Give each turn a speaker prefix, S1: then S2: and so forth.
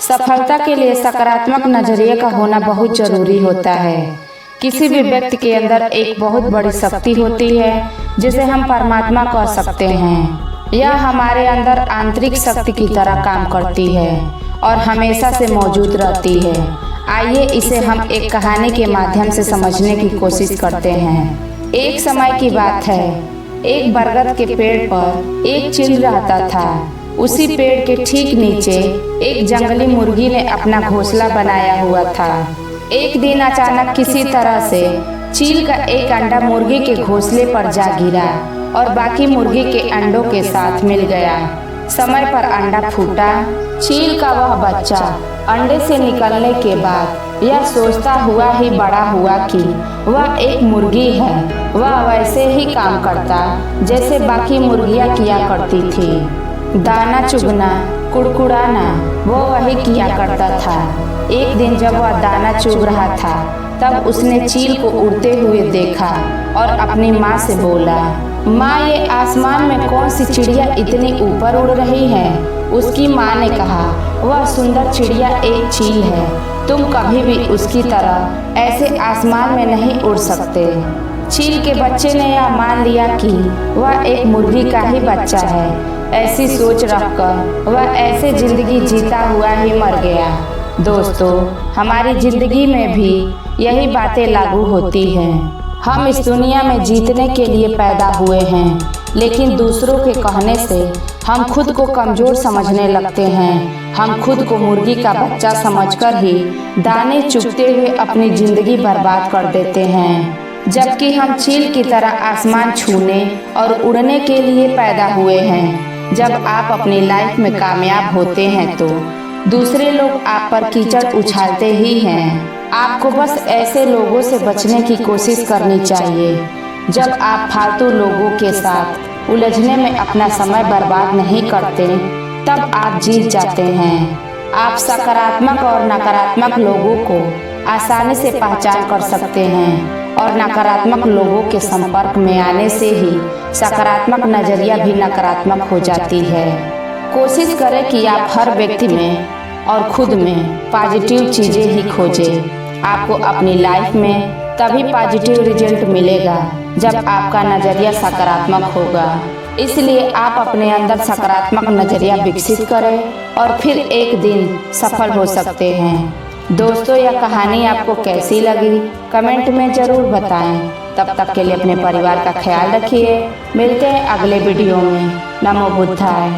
S1: सफलता के लिए सकारात्मक नजरिए का होना बहुत जरूरी होता है। किसी भी व्यक्ति के अंदर एक बहुत बड़ी शक्ति होती है जिसे हम परमात्मा कह सकते हैं। यह हमारे अंदर आंतरिक शक्ति की तरह काम करती है और हमेशा से मौजूद रहती है। आइए इसे हम एक कहानी के माध्यम से समझने की कोशिश करते हैं। एक समय की बात है, एक बरगद के पेड़ पर एक चील रहता था। उसी पेड़ के ठीक नीचे एक जंगली मुर्गी ने अपना घोंसला बनाया हुआ था। एक दिन अचानक किसी तरह से चील का एक अंडा मुर्गी के घोंसले पर जा गिरा और बाकी मुर्गी के अंडों के साथ मिल गया। समय पर अंडा फूटा। चील का वह बच्चा अंडे से निकलने के बाद यह सोचता हुआ ही बड़ा हुआ कि वह एक मुर्गी है। वह वैसे ही काम करता जैसे बाकी मुर्गियां किया करती थी। दाना चुगना, कुड़कुड़ाना वो वही किया करता था। एक दिन जब वह दाना चुग रहा था तब उसने चील को उड़ते हुए देखा और अपनी माँ से बोला, माँ ये आसमान में कौन सी चिड़िया इतनी ऊपर उड़ रही है। उसकी माँ ने कहा, वह सुंदर चिड़िया एक चील है, तुम कभी भी उसकी तरह ऐसे आसमान में नहीं उड़ सकते। चील के बच्चे ने यह मान लिया कि वह एक मुर्गी का ही बच्चा है। ऐसी सोच रखकर वह ऐसे जिंदगी जीता हुआ ही मर गया। दोस्तों, हमारी जिंदगी में भी यही बातें लागू होती हैं। हम इस दुनिया में जीतने के लिए पैदा हुए हैं, लेकिन दूसरों के कहने से हम खुद को कमजोर समझने लगते हैं। हम खुद को मुर्गी का बच्चा समझकर ही दाने चुगते हुए अपनी जिंदगी बर्बाद कर देते हैं, जबकि हम चील की तरह आसमान छूने और उड़ने के लिए पैदा हुए हैं। जब आप अपनी लाइफ में कामयाब होते हैं तो दूसरे लोग आप पर कीचड़ उछालते ही हैं। आपको बस ऐसे लोगों से बचने की कोशिश करनी चाहिए। जब आप फालतू लोगों के साथ उलझने में अपना समय बर्बाद नहीं करते तब आप जीत जाते हैं। आप सकारात्मक और नकारात्मक लोगों को आसानी से पहचान कर सकते हैं और नकारात्मक लोगों के संपर्क में आने से ही सकारात्मक नजरिया भी नकारात्मक हो जाती है। कोशिश करें कि आप हर व्यक्ति में और खुद में पॉजिटिव चीजें ही खोजें। आपको अपनी लाइफ में तभी पॉजिटिव रिजल्ट मिलेगा जब आपका नजरिया सकारात्मक होगा। इसलिए आप अपने अंदर सकारात्मक नजरिया विकसित करें और फिर एक दिन सफल हो सकते हैं। दोस्तों, यह कहानी आपको कैसी लगी कमेंट में ज़रूर बताएं। तब तक के लिए अपने परिवार का ख्याल रखिए। मिलते हैं अगले वीडियो में। नमो बुद्धाय।